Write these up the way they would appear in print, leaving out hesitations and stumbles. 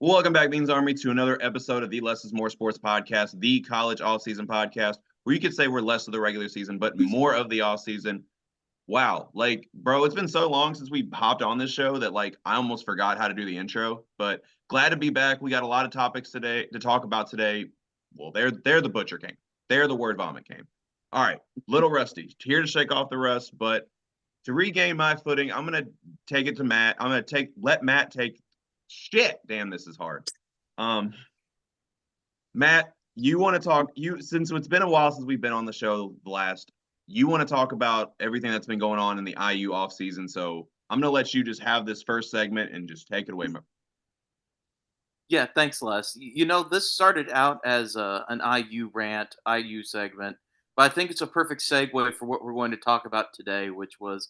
Welcome back, Beans Army, to another episode of the Less is More Sports Podcast, the college all-season podcast, where you could say we're less of the regular season, but more of the all-season. Wow, bro, it's been so long since we hopped on this show that, I almost forgot how to do the intro, but glad to be back. We got a lot of topics today to talk about today. Well, they're the Butcher King. They're the Word Vomit King. All right, little rusty, here to shake off the rust, but to regain my footing, I'm going to take it to Matt. I'm going to let Matt take shit. Damn, this is hard. Matt, you want to talk, since it's been a while since we've been on the show you want to talk about everything that's been going on in the IU offseason. So I'm going to let you just have this first segment and just take it away. Yeah, thanks, Les. This started out as an IU rant, IU segment, but I think it's a perfect segue for what we're going to talk about today, which was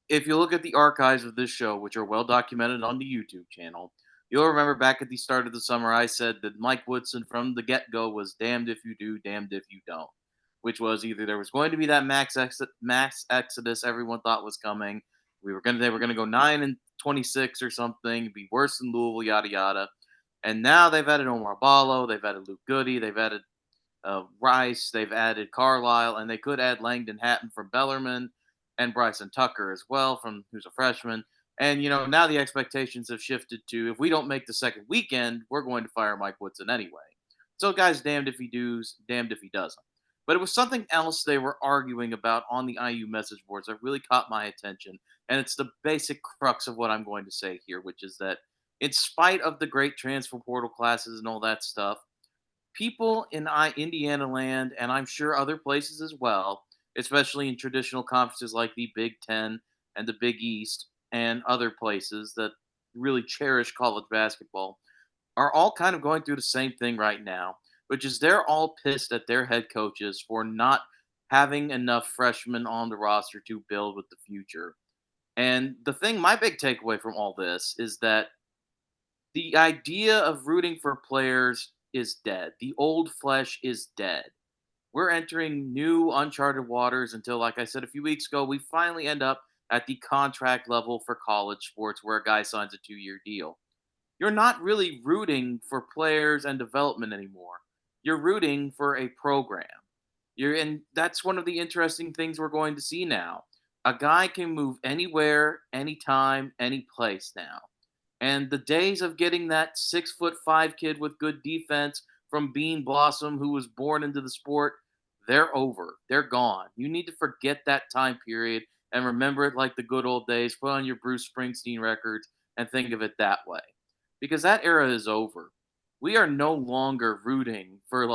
if you look at the archives of this show, which are well documented on the YouTube channel, you'll remember back at the start of the summer, I said that Mike Woodson from the get go was damned if you do, damned if you don't, which was either there was going to be that max exodus everyone thought was coming. They were gonna go 9-26 or something, be worse than Louisville, yada yada. And now they've added Omar Ballo, they've added Luke Goody, they've added Rice, they've added Carlisle, and they could add Langdon Hatton from Bellarmine and Bryson Tucker as well, from who's a freshman. And now the expectations have shifted to if we don't make the second weekend, we're going to fire Mike Woodson anyway. So guys, damned if he does, damned if he doesn't. But it was something else they were arguing about on the IU message boards that really caught my attention, and it's the basic crux of what I'm going to say here, which is that in spite of the great transfer portal classes and all that stuff, people in Indiana land, and I'm sure other places as well, especially in traditional conferences like the Big Ten and the Big East and other places that really cherish college basketball, are all kind of going through the same thing right now, which is they're all pissed at their head coaches for not having enough freshmen on the roster to build with the future. And my big takeaway from all this is that the idea of rooting for players is dead. The old flesh is dead. We're entering new uncharted waters until, like I said a few weeks ago, we finally end up at the contract level for college sports where a guy signs a 2-year deal. You're not really rooting for players and development anymore. You're rooting for a program. And that's one of the interesting things we're going to see now. A guy can move anywhere, anytime, any place now. And the days of getting that 6'5" kid with good defense from Bean Blossom, who was born into the sport, they're over. They're gone. You need to forget that time period and remember it like the good old days. Put on your Bruce Springsteen records and think of it that way. Because that era is over. We are no longer rooting for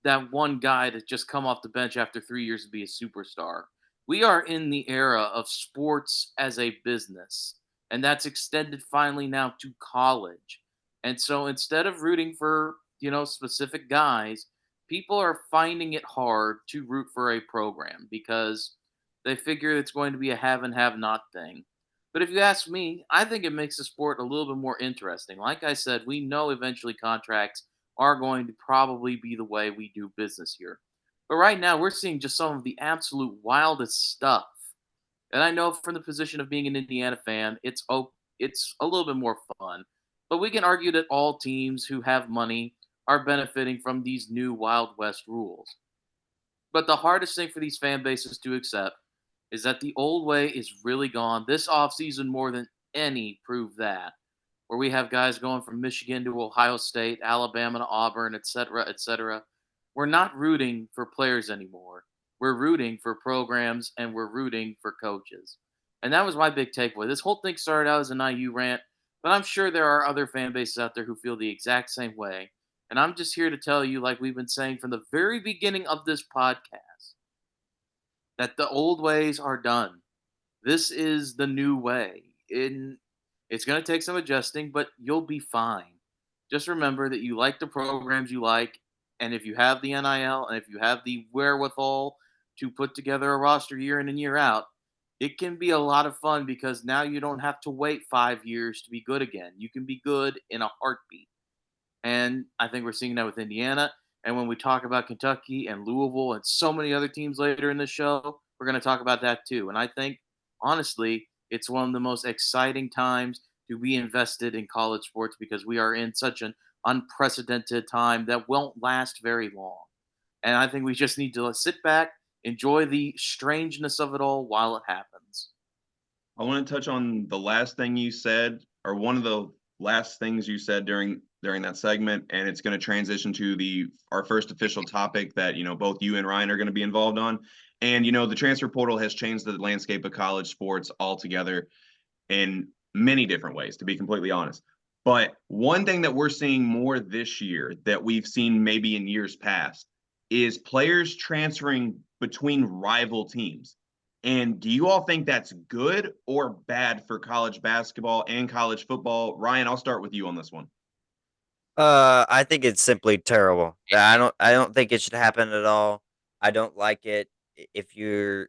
that one guy that just come off the bench after 3 years to be a superstar. We are in the era of sports as a business, and that's extended finally now to college. And so instead of rooting for, specific guys, people are finding it hard to root for a program because they figure it's going to be a have and have not thing. But if you ask me, I think it makes the sport a little bit more interesting. Like I said, we know eventually contracts are going to probably be the way we do business here. But right now, we're seeing just some of the absolute wildest stuff. And I know from the position of being an Indiana fan, it's a little bit more fun. But we can argue that all teams who have money are benefiting from these new Wild West rules. But the hardest thing for these fan bases to accept is that the old way is really gone. This offseason, more than any, proved that. Where we have guys going from Michigan to Ohio State, Alabama to Auburn, etc., etc. We're not rooting for players anymore. We're rooting for programs and we're rooting for coaches. And that was my big takeaway. This whole thing started out as an IU rant, but I'm sure there are other fan bases out there who feel the exact same way. And I'm just here to tell you, like we've been saying from the very beginning of this podcast, that the old ways are done. This is the new way. It's going to take some adjusting, but you'll be fine. Just remember that you like the programs you like, and if you have the NIL and if you have the wherewithal to put together a roster year in and year out, it can be a lot of fun because now you don't have to wait 5 years to be good again. You can be good in a heartbeat. And I think we're seeing that with Indiana. And when we talk about Kentucky and Louisville and so many other teams later in the show, we're going to talk about that too. And I think, honestly, it's one of the most exciting times to be invested in college sports because we are in such an unprecedented time that won't last very long. And I think we just need to sit back, enjoy the strangeness of it all while it happens. I want to touch on the last thing you said, or one of the last things you said during that segment, and it's going to transition to the our first official topic that both you and Ryan are going to be involved on. And the transfer portal has changed the landscape of college sports altogether in many different ways, to be completely honest. But one thing that we're seeing more this year that we've seen maybe in years past is players transferring between rival teams. And do you all think that's good or bad for college basketball and college football? Ryan, I'll start with you on this one. I think it's simply terrible. I don't think it should happen at all. I don't like it. If you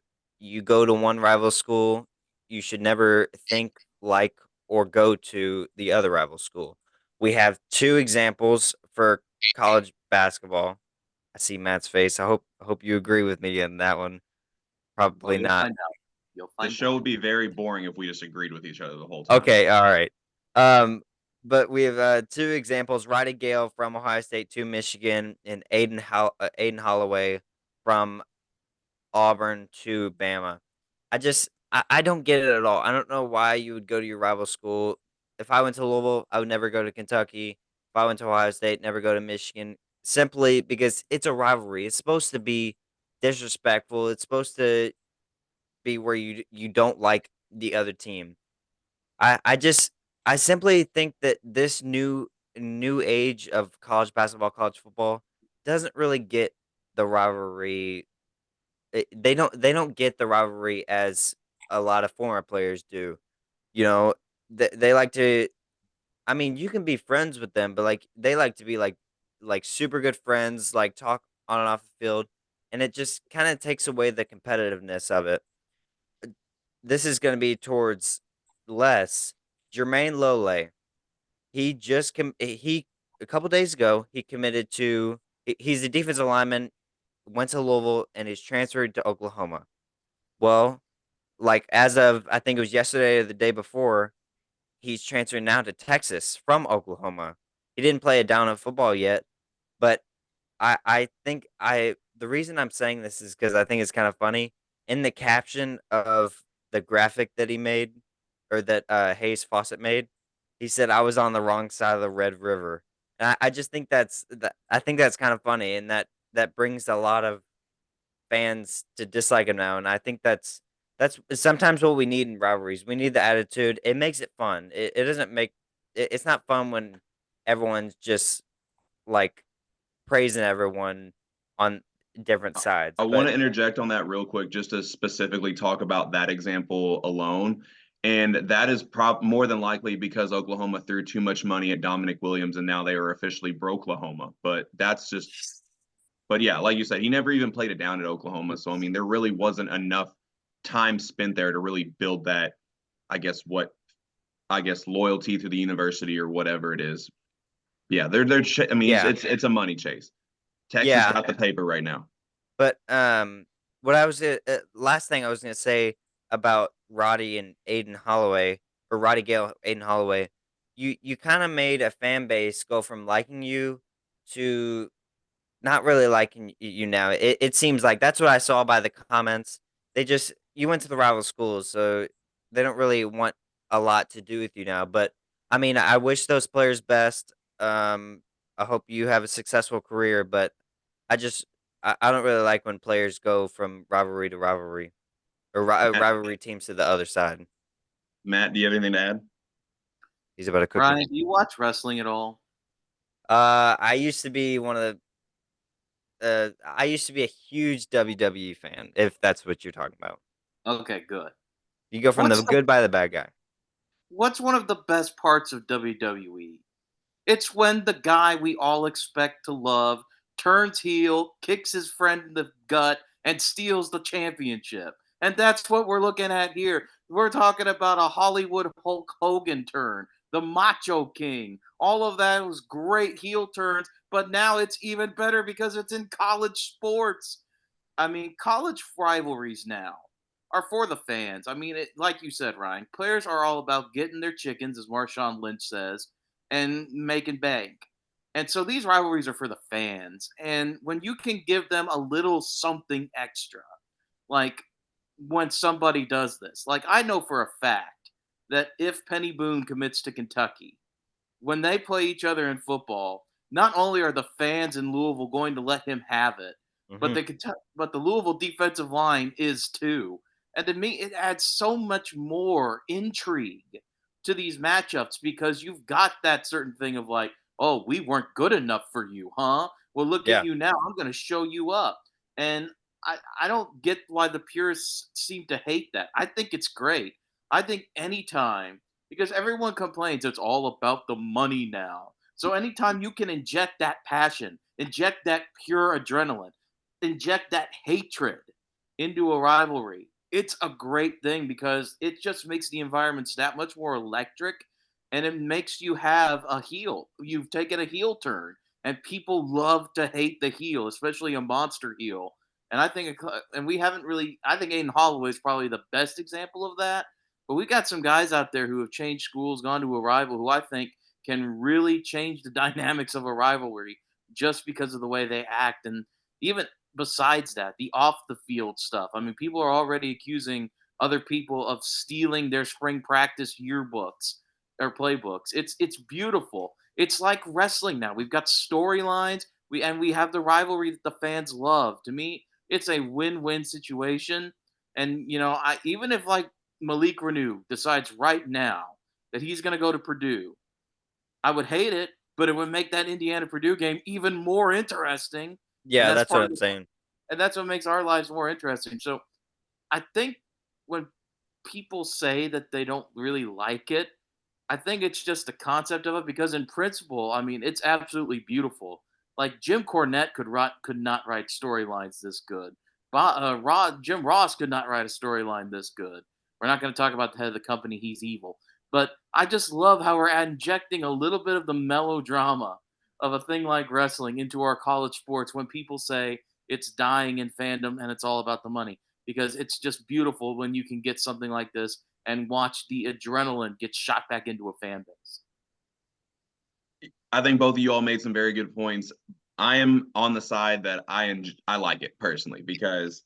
go to one rival school, you should never think like or go to the other rival school. We have two examples for college basketball. I see Matt's face. I hope you agree with me on that one. Well, Probably you'll not. find out. You'll The find show out. would be very boring if we just agreed with each other the whole time. Okay, all right. Um, but we have two examples: Riley Gale from Ohio State to Michigan, and Aiden Holloway from Auburn to Bama. I don't get it at all. I don't know why you would go to your rival school. If I went to Louisville, I would never go to Kentucky. If I went to Ohio State, never go to Michigan. Simply because it's a rivalry. It's supposed to be disrespectful. It's supposed to be where you don't like the other team. I just I simply think that this new age of college basketball, college football doesn't really get the rivalry. They don't get the rivalry as a lot of former players do. You know, they like to. I mean, you can be friends with them, but like they like to be like super good friends, like talk on and off the field, and it just kind of takes away the competitiveness of it. This is going to be towards less. Jermaine Lole, he a couple days ago he committed to. He's a defensive lineman, went to Louisville, and he's transferred to Oklahoma. Well, like as of I think it was yesterday or the day before, he's transferring now to Texas from Oklahoma. He didn't play a down of football yet, but I think I the reason I'm saying this is because I think it's kind of funny. In the caption of the graphic that he made, or that Hayes Fawcett made, he said, "I was on the wrong side of the Red River." And I just think I think that's kind of funny, and that brings a lot of fans to dislike him now. And I think that's sometimes what we need in rivalries. We need the attitude. It makes it fun. It doesn't make it's not fun when everyone's just like praising everyone on different sides. I want But to interject on that real quick just to specifically talk about that example alone. And that is more than likely because Oklahoma threw too much money at Dominic Williams and now they are officially Broklahoma. But that's just, but yeah, like you said, he never even played it down at Oklahoma. So, I mean, there really wasn't enough time spent there to really build that, I guess, loyalty to the university or whatever it is. Yeah, I mean, yeah, it's a money chase. Texas yeah. got the paper right now. But what I was last thing I was gonna say about Roddy and Aiden Holloway, or Roddy Gale, Aiden Holloway, you kind of made a fan base go from liking you to not really liking you now. It seems like that's what I saw by the comments. You went to the rival schools, so they don't really want a lot to do with you now. But I mean, I wish those players best. I hope you have a successful career, but I just I don't really like when players go from rivalry to rivalry, or Matt, rivalry teams to the other side. Matt, do you have anything to add? He's about to cook me. Ryan, do you watch wrestling at all? I used to be one of the. I used to be a huge WWE fan, if that's what you're talking about. Okay, good. You go from What's the the good by the bad guy. what's one of the best parts of WWE? It's when the guy we all expect to love turns heel, kicks his friend in the gut, and steals the championship. And that's what we're looking at here. We're talking about a Hollywood Hulk Hogan turn, the Macho King. All of that was great heel turns, but now it's even better because it's in college sports. I mean, college rivalries now. are for the fans. I mean, like you said, Ryan, players are all about getting their chickens, as Marshawn Lynch says, and making bank. And so these rivalries are for the fans. And when you can give them a little something extra, like when somebody does this, like I know for a fact that if Penny Boone commits to Kentucky, when they play each other in football, not only are the fans in Louisville going to let him have it, but Hmm. the Louisville defensive line is too. And to me, it adds so much more intrigue to these matchups because you've got that certain thing of like, oh, we weren't good enough for you, huh? Well, look at Yeah. you now. I'm going to show you up. And I don't get why the purists seem to hate that. I think it's great. I think anytime because everyone complains it's all about the money now. So anytime you can inject that passion, inject that pure adrenaline, inject that hatred into a rivalry, it's a great thing because it just makes the environments that much more electric and it makes you have a heel. You've taken a heel turn and people love to hate the heel, especially a monster heel. And I think, and we haven't really, I think Aiden Holloway is probably the best example of that, but we got some guys out there who have changed schools, gone to a rival, who I think can really change the dynamics of a rivalry just because of the way they act. And even besides that, the off the field stuff. I mean, people are already accusing other people of stealing their spring practice yearbooks or playbooks. It's beautiful. It's like wrestling now. We've got storylines. We have the rivalry that the fans love. To me, it's a win-win situation. And I even if like Malik Renew decides right now that he's going to go to Purdue, I would hate it, but it would make that Indiana Purdue game even more interesting. And Yeah, that's that's what part of I'm saying. and that's what makes our lives more interesting. So I think when people say that they don't really like it, I think it's just the concept of it because in principle, I mean, it's absolutely beautiful. Like Jim Cornette could not write storylines this good. Jim Ross could not write a storyline this good. We're not going to talk about the head of the company. He's evil. But I just love how we're injecting a little bit of the melodrama of a thing like wrestling into our college sports when people say it's dying in fandom and it's all about the money. Because it's just beautiful when you can get something like this and watch the adrenaline get shot back into a fan base. I think both of you all made some very good points. I am on the side that I like it personally because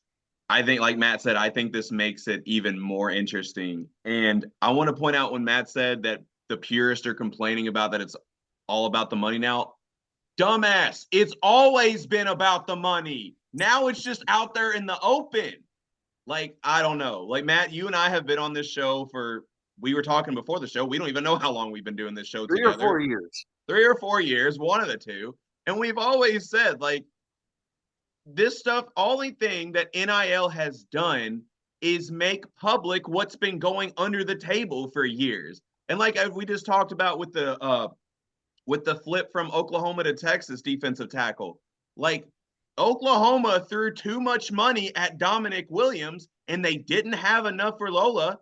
I think, like Matt said, I think this makes it even more interesting. And I want to point out when Matt said that the purists are complaining about that it's all about the money now. Dumbass, it's always been about the money. Now it's just out there in the open. Like, I don't know. Like, Matt, you and I have been on this show we were talking before the show. We don't even know how long we've been doing this show 3 or 4 together. years. 3 or 4 years, one of the two. And we've always said, like, this stuff, only thing that NIL has done is make public what's been going under the table for years. And like we just talked about with the flip from Oklahoma to Texas defensive tackle, like Oklahoma threw too much money at Dominic Williams and they didn't have enough for Lola.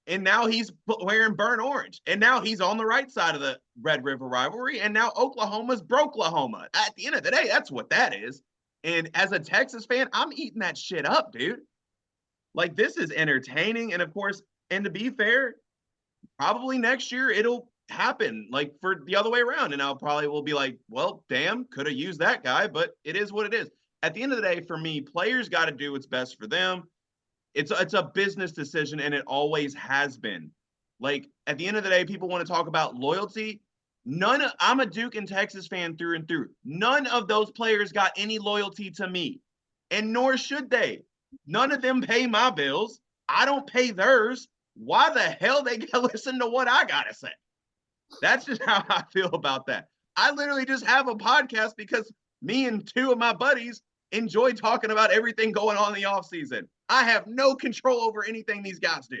And now he's wearing burnt orange. And now he's on the right side of the Red River rivalry. And now Oklahoma's Broklahoma. At the end of the day, that's what that is. And as a Texas fan, I'm eating that shit up, dude. Like, this is entertaining. And of course, and to be fair, probably next year it'll happen like for the other way around. And I'll probably will be like, well, damn, could have used that guy, but it is what it is. At the end of the day, for me, players got to do what's best for them. It's a business decision, and it always has been. Like, at the end of the day, people want to talk about loyalty. I'm a Duke and Texas fan through and through. None of those players got any loyalty to me, and nor should they. None of them pay my bills. I don't pay theirs. Why the hell they gotta listen to what I gotta say? That's just how I feel about that. I literally just have a podcast because me and two of my buddies enjoy talking about everything going on in the off season. I have no control over anything these guys do,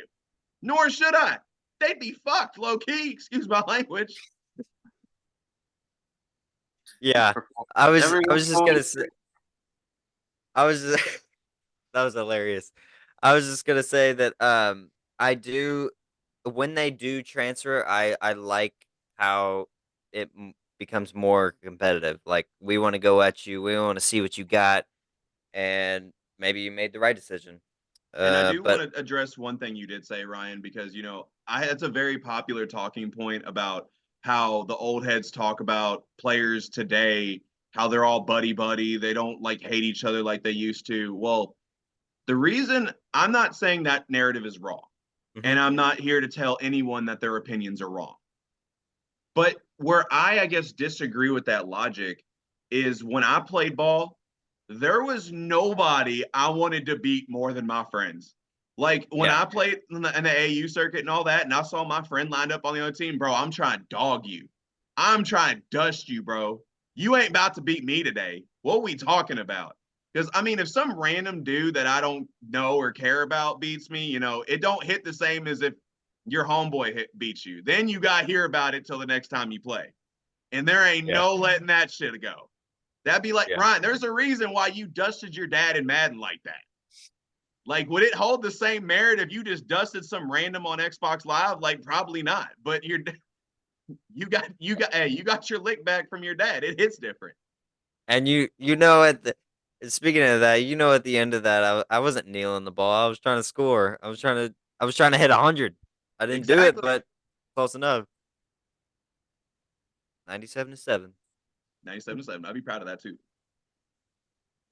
nor should I. They'd be fucked, low key. Excuse my language. Yeah, I Everyone's was just going gonna say, I was just, that was hilarious. I was just gonna say that I do when they do transfer, I like how it becomes more competitive. Like we want to go at you, we want to see what you got, and maybe you made the right decision. And I do But want to address one thing you did say, Ryan, because it's a very popular talking point about how the old heads talk about players today, how they're all buddy buddy, they don't like hate each other like they used to. Well, the reason I'm not saying that narrative is wrong, and mhm, I'm not here to tell anyone that their opinions are wrong. But where I guess disagree with that logic is when I played ball, there was nobody I wanted to beat more than my friends. Like when yeah, I played in the AU circuit and all that, and I saw my friend lined up on the other team, bro, I'm trying to dog you. I'm trying to dust you, bro. You ain't about to beat me today. What are we talking about? Because I mean, if some random dude that I don't know or care about beats me, it don't hit the same as if your homeboy beats you. Then you got to hear about it till the next time you play. And there ain't yeah, no letting that shit go. That'd be like, yeah. Ryan, there's a reason why you dusted your dad in Madden like that. Like, would it hold the same merit if you just dusted some random on Xbox Live? Like, probably not. But you got your lick back from your dad. It hits different. And speaking of that, at the end of that, I wasn't kneeling the ball. I was trying to score. I was trying to hit 100. I didn't do it, Exactly. but close enough. 97-7. 97-7. I'd be proud of that too.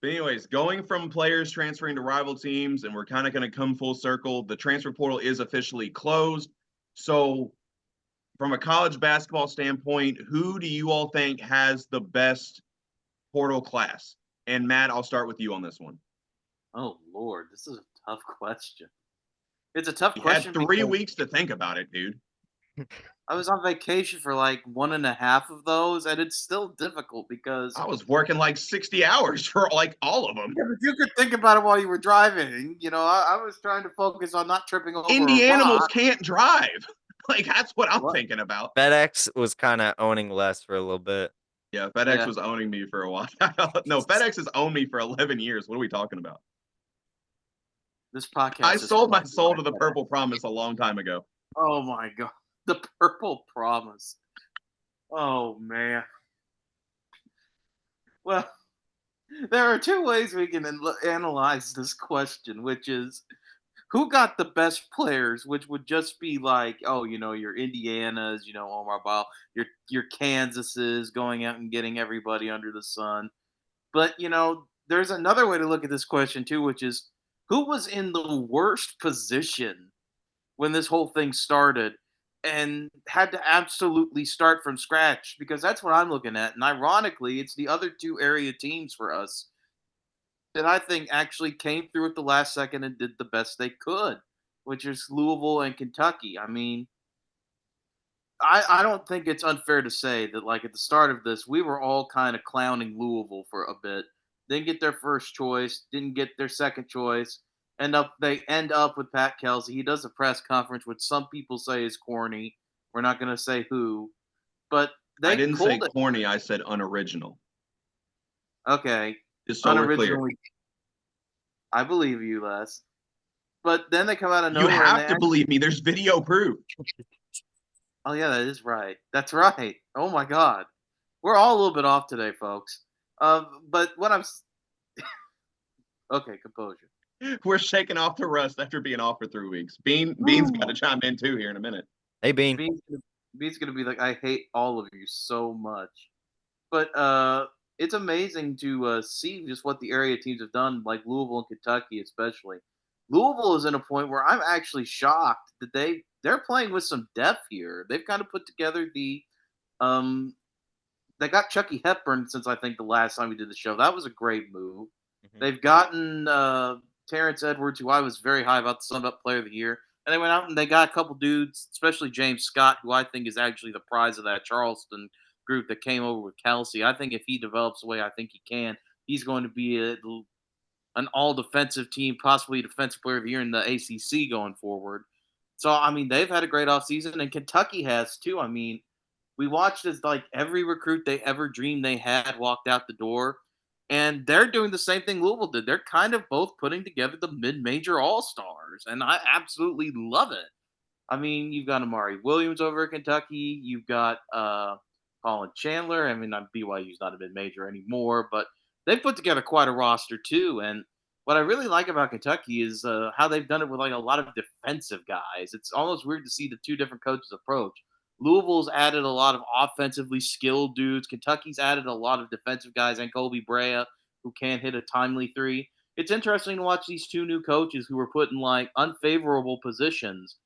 But anyways, going from players transferring to rival teams, and we're kind of going to come full circle. The transfer portal is officially closed. So, from a college basketball standpoint, who do you all think has the best portal class? And Matt, I'll start with you on this one. Oh Lord, this is a tough question. It's a tough You had question 3 weeks to think about it, dude. I was on vacation for like 1.5 of those, and it's still difficult because I was working like 60 hours for like all of them. yeah, but you could think about it while you were driving. I was trying to focus on not tripping over a Indianimals rock. can't drive. Like, that's what I'm What? thinking about. FedEx was kind of owning less for a little bit. Yeah, FedEx Yeah, was owning me for a while. No, FedEx has owned me for 11 years. What are we talking about? this I podcast is sold my sponsored soul by to the FedEx. Purple Promise a long time ago. Oh my god, the Purple Promise. Oh man. Well, there are two ways we can analyze this question, which is who got the best players, which would just be like, oh, your Indianas, Omar Ball, your Kansases going out and getting everybody under the sun. But there's another way to look at this question too, which is who was in the worst position when this whole thing started and had to absolutely start from scratch because that's what I'm looking at. And ironically, it's the other two area teams for us that I think actually came through at the last second and did the best they could, which is Louisville and Kentucky. I mean, I don't think it's unfair to say that, like, at the start of this, we were all kind of clowning Louisville for a bit. Didn't get their first choice, didn't get their second choice. They end up with Pat Kelsey. He does a press conference, which some people say is corny. We're not going to say who, but I they didn't say pulled it. corny, I said unoriginal. Okay, Just so we're clear. unoriginally, I believe you, Les. But then they come out of You nowhere and have to believe me. There's video proof. oh yeah, that is right. That's right. Oh my god. We're all a little bit off today, folks. But what okay, composure. We're shaking off the rust after being off for 3 weeks. Bean's got to chime in too here in a minute. Hey, Bean. Bean's gonna be like, I hate all of you so much. But it's amazing to see just what the area teams have done, like Louisville and Kentucky, especially. Louisville is in a point where I'm actually shocked that they're playing with some depth here. They've kind of put together um they got Chucky Hepburn since I think the last time we did the show. That was a great move. Mhm. They've gotten Terrence Edwards, who I was very high about the Sun Belt Player of the Year, and they went out and they got a couple dudes, especially James Scott, who I think is actually the prize of that Charleston group that came over with Kelsey. I think if he develops the way I think he can, he's going to be an all defensive team, possibly defensive player of the year in the ACC going forward. So I mean, they've had a great offseason, and Kentucky has too. I mean, we watched as like every recruit they ever dreamed they had walked out the door, and they're doing the same thing Louisville did. They're kind of both putting together the mid-major all-stars, and I absolutely love it. I mean, you've got Amari Williams over at Kentucky. You've got Colin Chandler. I mean, BYU's not a mid-major anymore, but they've put together quite a roster too. And what I really like about Kentucky is how they've done it with like a lot of defensive guys. It's almost weird to see the two different coaches approach. Louisville's added a lot of offensively skilled dudes. Kentucky's added a lot of defensive guys, and Kobe Brea, who can hit a timely three. It's interesting to watch these two new coaches who were put in like unfavorable positions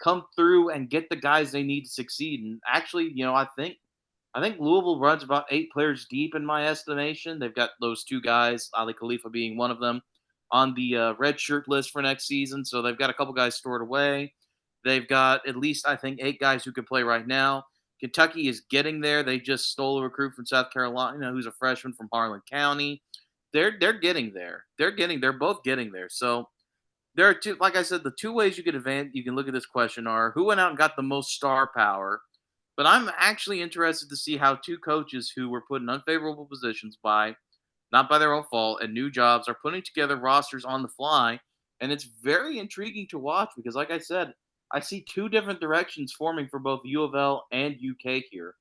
come through and get the guys they need to succeed. And actually, I think Louisville runs about 8 players deep in my estimation. They've got those two guys, Ali Khalifa being one of them, on the red shirt list for next season. So they've got a couple guys stored away. They've got at least, I think, 8 guys who can play right now. Kentucky is getting there. They just stole a recruit from South Carolina who's a freshman from Harlan County. They're getting there. They're both getting there. So there are two, like I said, the two ways you can look at this question are who went out and got the most star power. But I'm actually interested to see how two coaches who were put in unfavorable positions by not by their own fault and new jobs are putting together rosters on the fly. And it's very intriguing to watch because, like I said, I see two different directions forming for both U of L and UK here.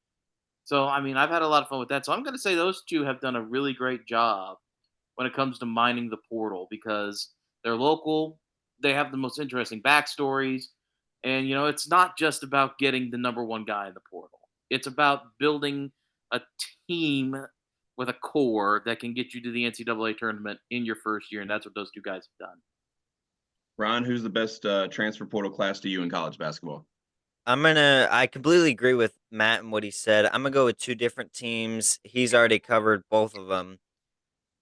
So, I mean, I've had a lot of fun with that. So I'm going to say those two have done a really great job when it comes to mining the portal because they're local, they have the most interesting backstories, and it's not just about getting the number one guy in the portal. It's about building a team with a core that can get you to the NCAA tournament in your first year, and that's what those two guys have done. Ron, who's the best transfer portal class to you in college basketball? I completely agree with Matt and what he said. I'm gonna go with two different teams. He's already covered both of them,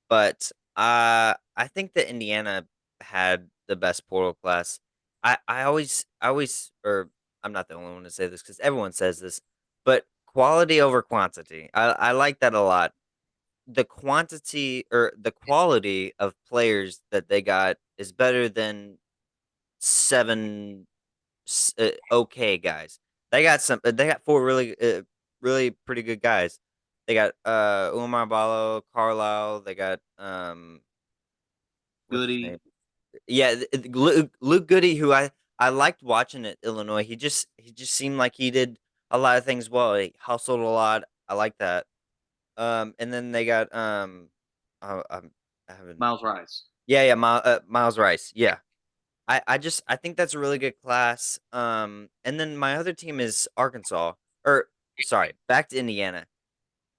but I think that Indiana had the best portal class. Or I'm not the only one to say this because everyone says this, but quality over quantity. I like that a lot. The quantity or the quality of players that they got is better than seven okay guys. They got some. They got four really pretty good guys. They got Umar Ballo, Carlisle. They got what's his Goody, name? Yeah, Luke Goody, who I liked watching at Illinois. He just seemed like he did a lot of things well. He hustled a lot. I like that. And then they got I haven't. Miles Rice. Yeah, Miles Rice. Yeah, I think that's a really good class. And then my other team is Arkansas. Or sorry, back to Indiana.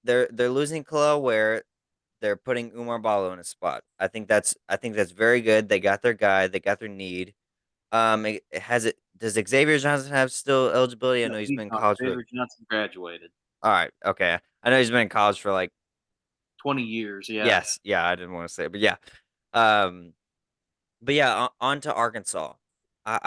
They're losing Khalil Ware. They're putting Umar Ballo in a spot. I think that's very good. They got their guy. They got their need. It has it. Does Xavier Johnson have still eligibility? I No, know he's he's been in not. college for. Xavier Johnson graduated All right, okay. I know he's been in college for like 20 years. Yeah. yes, yeah. I didn't want to say, it, but yeah. Um, but yeah, on to Arkansas. I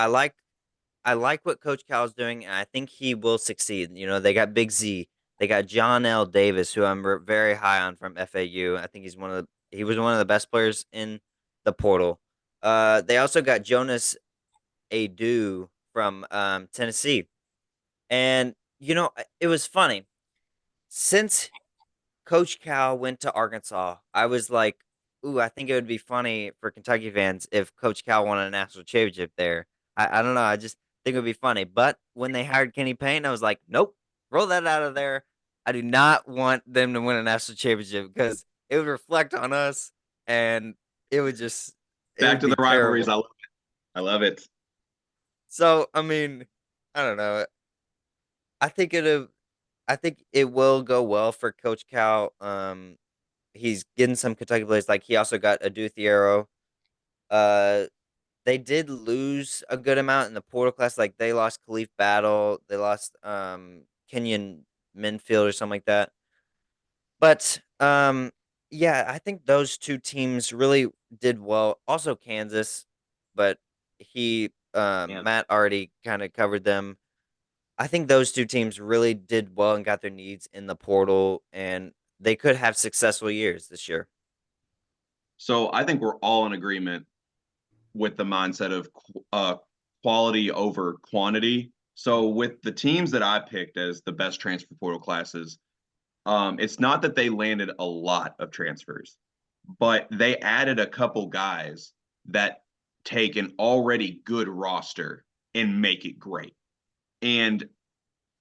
I like what Coach Cal's doing, and I think he will succeed. They got Big Z. They got John L. Davis, who I'm very high on from FAU. I think he was one of the best players in the portal. They also got Jonas Adu from Tennessee, and it was funny since Coach Cal went to Arkansas. I was like, ooh, I think it would be funny for Kentucky fans if Coach Cal won a national championship there. I don't know. I just think it would be funny. But when they hired Kenny Payne, I was like, nope, roll that out of there. I do not want them to win a national championship because it would reflect on us and it Back would to be the rivalries. terrible. I love it. I love it. So, I mean, I don't know. I think it I think it will go well for Coach Cal. He's getting some Kentucky players. Like he also got Adu Thiero. Uh, they did lose a good amount in the portal class. Like they lost Khalif Battle. They lost Kenyon Minfield or something like that. But yeah, I think those two teams really did well. Also Kansas, but Yeah. Matt already kind of covered them. I think those two teams really did well and got their needs in the portal, and they could have successful years this year. So I think we're all in agreement with the mindset of uh, quality over quantity. So with the teams that I picked as the best transfer portal classes, it's not that they landed a lot of transfers, but they added a couple guys that take an already good roster and make it great. And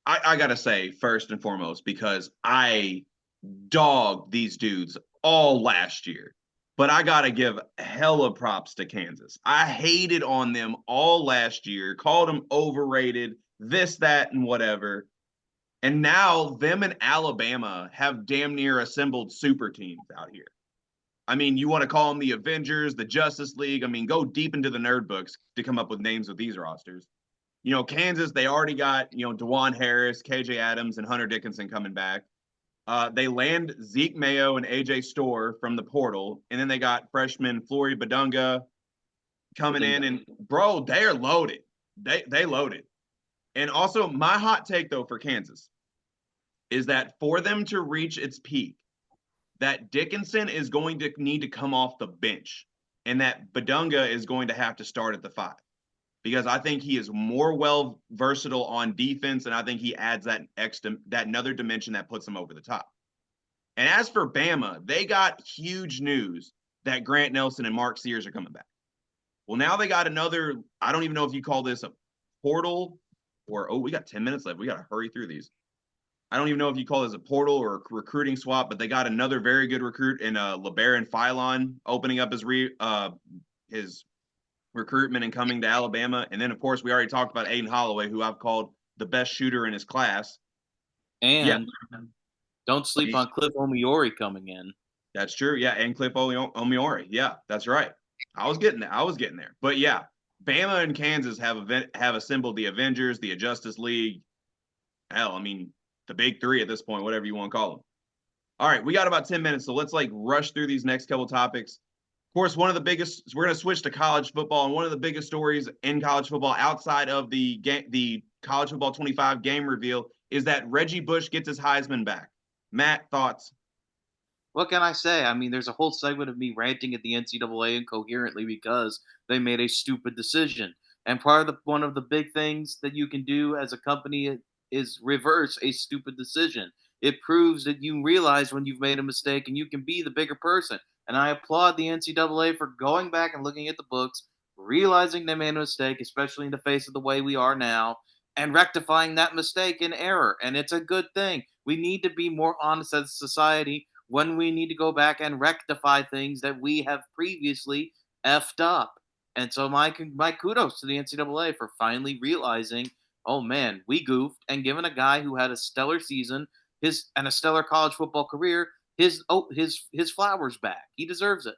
I gotta say, first and foremost, because I dogged these dudes all last year, but I got to give hella props to Kansas. I hated on them all last year, called them overrated, this, that, and whatever. And now them and Alabama have damn near assembled super teams out here. I mean, you want to call them the Avengers, the Justice League. I mean, go deep into the nerd books to come up with names of these rosters. Kansas, they already got, DeJuan Harris, KJ Adams, and Hunter Dickinson coming back. They land Zeke Mayo and AJ Storr from the portal, and then they got freshman Flory Badunga coming in, and bro, they are loaded. They loaded. And also, my hot take though for Kansas is that for them to reach its peak, that Dickinson is going to need to come off the bench, and that Badunga is going to have to start at the 5. Because I think he is more well versatile on defense, and I think he adds that another dimension that puts him over the top. And as for Bama, they got huge news that Grant Nelson and Mark Sears are coming back. Well, now they got another, I don't even know if you call this a portal or, we got 10 minutes left. We got to hurry through these. I don't even know if you call this a portal or a recruiting swap, but they got another very good recruit in LeBaron Philon opening up his recruitment and coming to Alabama. And then, of course, we already talked about Aiden Holloway, who I've called the best shooter in his class. And don't sleep on Cliff Omiori coming in. That's true. Yeah, and Cliff Omiori. Yeah, that's right. I was getting there. But, yeah, Bama and Kansas have assembled the Avengers, the Justice League. Hell, I mean, the big 3 at this point, whatever you want to call them. All right, we got about 10 minutes, so let's rush through these next couple topics. Of course, one of the biggest, we're going to switch to college football, and one of the biggest stories in college football outside of the college football 25 game reveal is that Reggie Bush gets his Heisman back. Matt, thoughts? What can I say? I mean, there's a whole segment of me ranting at the NCAA incoherently because they made a stupid decision. And one of the big things that you can do as a company is reverse a stupid decision. It proves that you realize when you've made a mistake and you can be the bigger person. And I applaud the NCAA for going back and looking at the books, realizing they made a mistake, especially in the face of the way we are now, and rectifying that mistake and error. And it's a good thing. We need to be more honest as a society when we need to go back and rectify things that we have previously effed up. And so my kudos to the NCAA for finally realizing, oh man, we goofed, and giving a guy who had a stellar season and a stellar college football career his flowers back. He deserves it.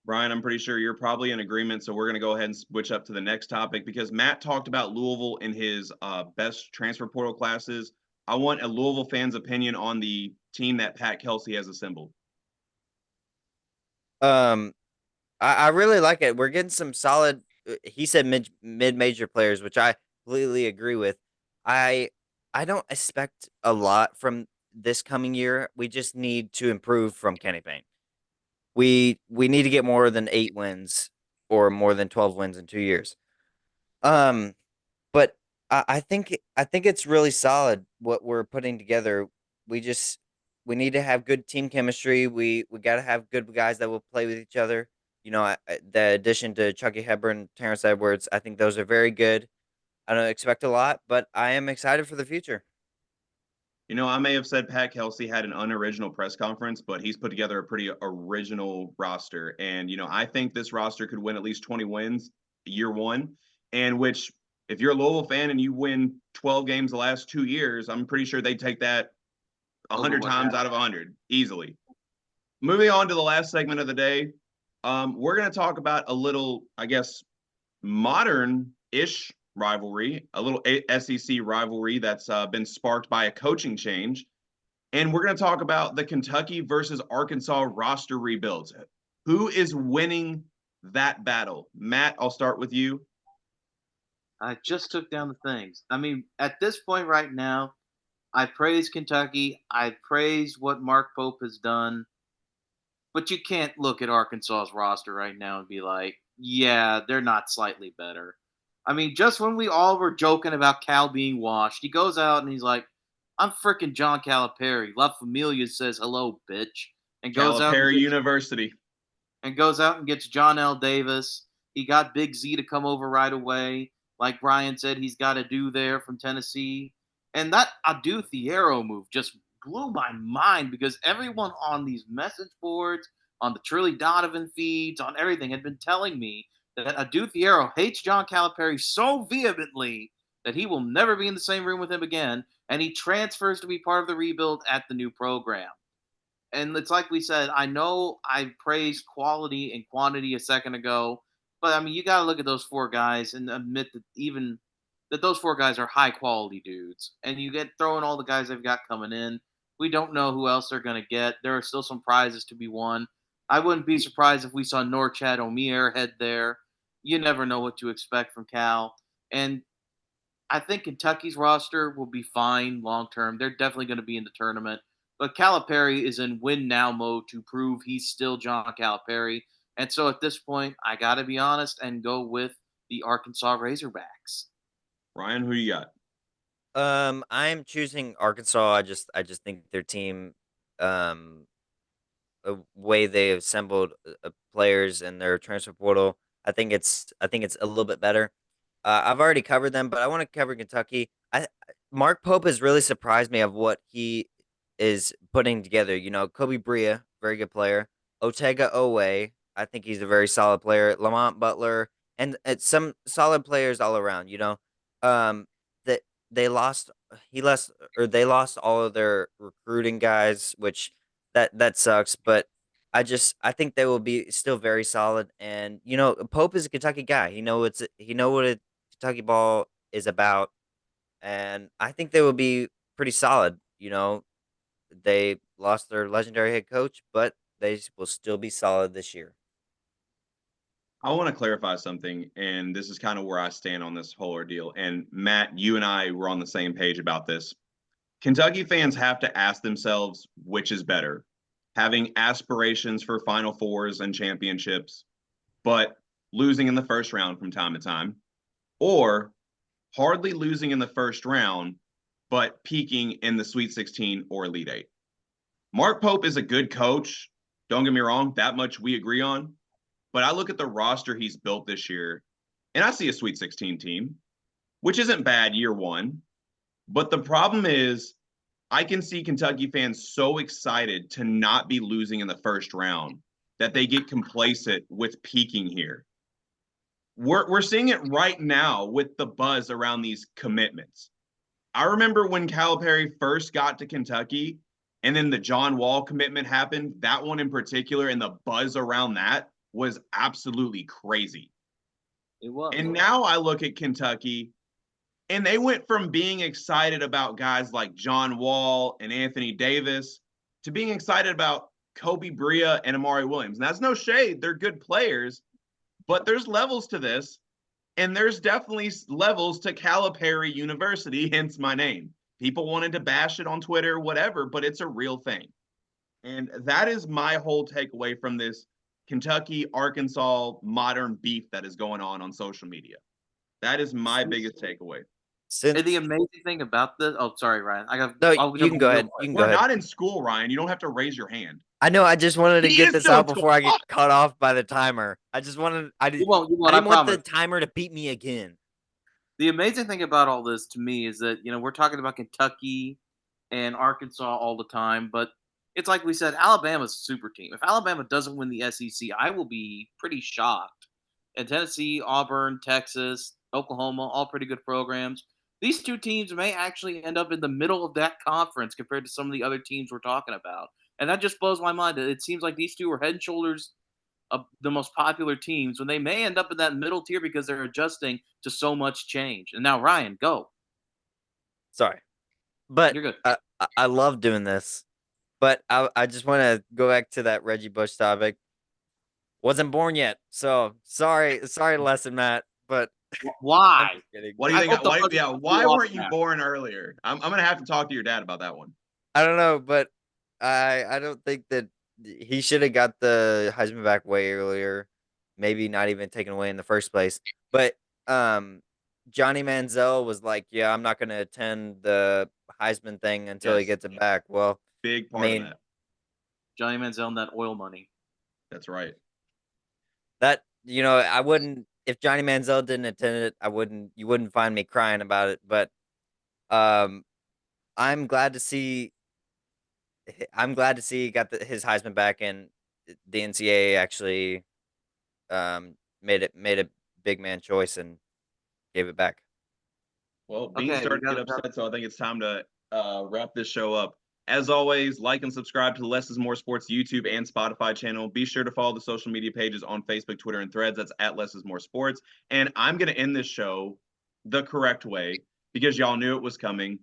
Brian, I'm pretty sure you're probably in agreement, so we're going to go ahead and switch up to the next topic because Matt talked about Louisville in his best transfer portal classes. I want a Louisville fan's opinion on the team that Pat Kelsey has assembled. I really like it. We're getting some solid. He said mid-major players, which I completely agree with. I don't expect a lot from this coming year. We just need to improve from Kenny Payne. We need to get more than 8 wins or more than 12 wins in 2 years. But I think it's really solid what we're putting together. We need to have good team chemistry. We got to have good guys that will play with each other. The addition to Chucky Hepburn, Terrence Edwards, I think those are very good. I don't expect a lot, but I am excited for the future. I may have said Pat Kelsey had an unoriginal press conference, but he's put together a pretty original roster. And, I think this roster could win at least 20 wins year one, and which, if you're a Louisville fan and you win 12 games the last 2 years, I'm pretty sure they take that 100 times out of 100 easily. Moving on to the last segment of the day, we're going to talk about a little, I guess, modern-ish rivalry, a little SEC rivalry that's been sparked by a coaching change. And we're going to talk about the Kentucky versus Arkansas roster rebuilds. Who is winning that battle? Matt, I'll start with you. I just took down the things. I mean, at this point right now, I praise Kentucky. I praise what Mark Pope has done. But you can't look at Arkansas's roster right now and be like, yeah, they're not slightly better. I mean, just when we all were joking about Cal being washed, he goes out and he's like, I'm freaking John Calipari. La Familia says hello, bitch. And goes out Calipari University. And goes out and gets John L. Davis. He got Big Z to come over right away. Like Brian said, he's got a do there from Tennessee. And that Adu Thiero move just blew my mind because everyone on these message boards on the Trilly Donovan feeds, on everything, had been telling me that Aduthiero hates John Calipari so vehemently that he will never be in the same room with him again, and he transfers to be part of the rebuild at the new program. And it's like we said, I know I praised quality and quantity a second ago, but I mean, you got to look at those four guys and admit that even that those four guys are high quality dudes. And you get throwing all the guys they've got coming in. We don't know who else they're going to get. There are still some prizes to be won. I wouldn't be surprised if we saw Norchad Omier head there. You never know what to expect from Cal. And I think Kentucky's roster will be fine long term. They're definitely going to be in the tournament. But Calipari is in win now mode to prove he's still John Calipari. And so at this point, I got to be honest and go with the Arkansas Razorbacks. Ryan, who you got? I'm choosing Arkansas. I just think their team, um, the way they assembled players in their transfer portal, I think it's a little bit better. I've already covered them, but I want to cover Kentucky. Mark Pope has really surprised me of what he is putting together. Kobe Bria, very good player. Otega Owe, I think he's a very solid player. Lamont Butler, and some solid players all around. Um, that they lost all of their recruiting guys, which that sucks. But I think they will be still very solid. And Pope is a Kentucky guy. He know what Kentucky ball is about, and I think they will be pretty solid. They lost their legendary head coach, but they will still be solid this year. I want to clarify something, and this is kind of where I stand on this whole ordeal. And Matt, you and I were on the same page about this. Kentucky fans have to ask themselves which is better, having aspirations for Final Fours and championships, but losing in the first round from time to time, or hardly losing in the first round, but peaking in the Sweet 16 or Elite Eight. Mark Pope is a good coach. Don't get me wrong, that much we agree on. But I look at the roster he's built this year, and I see a Sweet 16 team, which isn't bad year one. But the problem is, I can see Kentucky fans so excited to not be losing in the first round that they get complacent with peaking here. We're seeing it right now with the buzz around these commitments. I remember when Calipari first got to Kentucky, and then the John Wall commitment happened, that one in particular, and the buzz around that was absolutely crazy. It was. And now I look at Kentucky, and they went from being excited about guys like John Wall and Anthony Davis to being excited about Kobe Bria and Amari Williams. And that's no shade. They're good players, but there's levels to this. And there's definitely levels to Calipari University, hence my name. People wanted to bash it on Twitter, whatever, but it's a real thing. And that is my whole takeaway from this Kentucky, Arkansas modern beef that is going on social media. That is my biggest takeaway. And the amazing thing about this, oh, sorry, Ryan. You can go ahead. You can go We're ahead. not in school, Ryan. You don't have to raise your hand. I know. I just wanted to He get is this still out in school. before I get cut off by the timer. I just wanted. I You didn't. won't. I didn't I want the promise. timer to beat me again. The amazing thing about all this to me is that we're talking about Kentucky and Arkansas all the time, but it's like we said, Alabama's a super team. If Alabama doesn't win the SEC, I will be pretty shocked. And Tennessee, Auburn, Texas, Oklahoma, all pretty good programs. These two teams may actually end up in the middle of that conference compared to some of the other teams we're talking about. And that just blows my mind. It seems like these two are head and shoulders of the most popular teams when they may end up in that middle tier because they're adjusting to so much change. And now, Ryan, go. Sorry, but You're good. I love doing this. But I just want to go back to that Reggie Bush topic. Wasn't born yet, so sorry, lesson, Matt. But I'm Why? just kidding. What do you think? Why off weren't you now. born earlier? I'm going to have to talk to your dad about that one. I don't know, but I don't think that he should have got the Heisman back way earlier. Maybe not even taken away in the first place. But um, Johnny Manziel was like, "Yeah, I'm not going to attend the Heisman thing until he Yes. gets it back." Well, Big I part mean, of that. Johnny Manziel and that oil money. That's right. that I wouldn't if Johnny Manziel didn't attend it. I wouldn't. You wouldn't find me crying about it. But um, I'm glad to see. I'm glad to see he got his Heisman back, and the NCAA actually made a big man choice and gave it back. Well, Bean Okay, we started to got get upset, so I think it's time to wrap this show up. As always, like and subscribe to the Less is More Sports YouTube and Spotify channel. Be sure to follow the social media pages on Facebook, Twitter, and Threads. That's at Less is More Sports. And I'm going to end this show the correct way because y'all knew it was coming.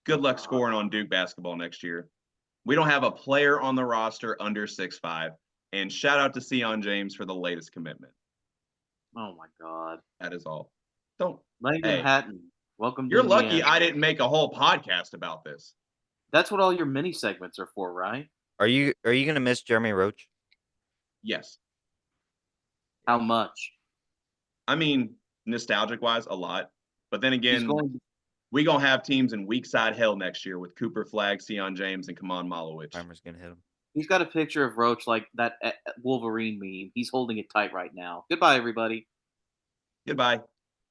Good luck scoring on Duke basketball next year. We don't have a player on the roster under 6'5". And shout out to Sion James for the latest commitment. Oh my God. That is all. Don't. Langdon Hey, Hatton, welcome to you're lucky Indiana. I didn't make a whole podcast about this. That's what all your mini segments are for, right? Are you gonna miss Jeremy Roach? Yes. How much? I mean, nostalgic wise, a lot. But then He's again, going. we gonna have teams in weak side hell next year with Cooper Flagg, Sion James, and Kaman Malowich. Primer's gonna hit him. He's got a picture of Roach like that Wolverine meme. He's holding it tight right now. Goodbye, everybody. Goodbye.